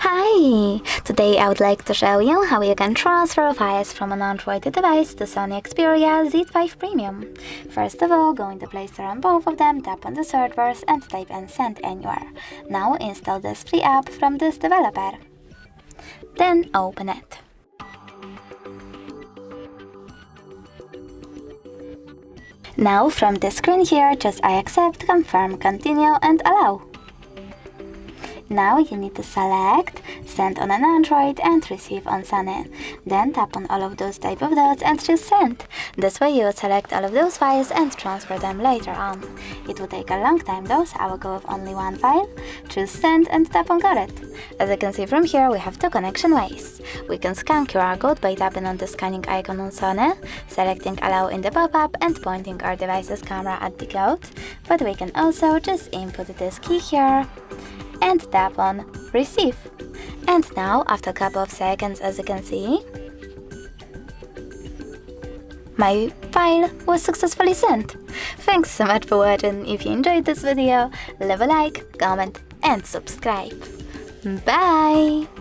Hi! Today I would like to show you how you can transfer files from an Android device to SONY Xperia Z5 Premium. First of all, go into Play Store on both of them, tap on the search bars and type in Send Anywhere. Now install this free app from this developer. Then open it. Now from this screen here, just I accept, confirm, continue and allow. Now you need to select Send on an Android and Receive on SONY. Then tap on all of those type of dots and choose Send. This way you will select all of those files and transfer them later on. It will take a long time though, so I will go with only one file. Choose Send and tap on Got it. As you can see from here, we have two connection ways. We can scan QR code by tapping on the scanning icon on SONY, selecting Allow in the pop-up and pointing our device's camera at the code. But we can also just input this key here and tap on Receive. And now, after a couple of seconds, as you can see, my file was successfully sent. Thanks so much for watching. If you enjoyed this video, leave a like, comment and subscribe. Bye!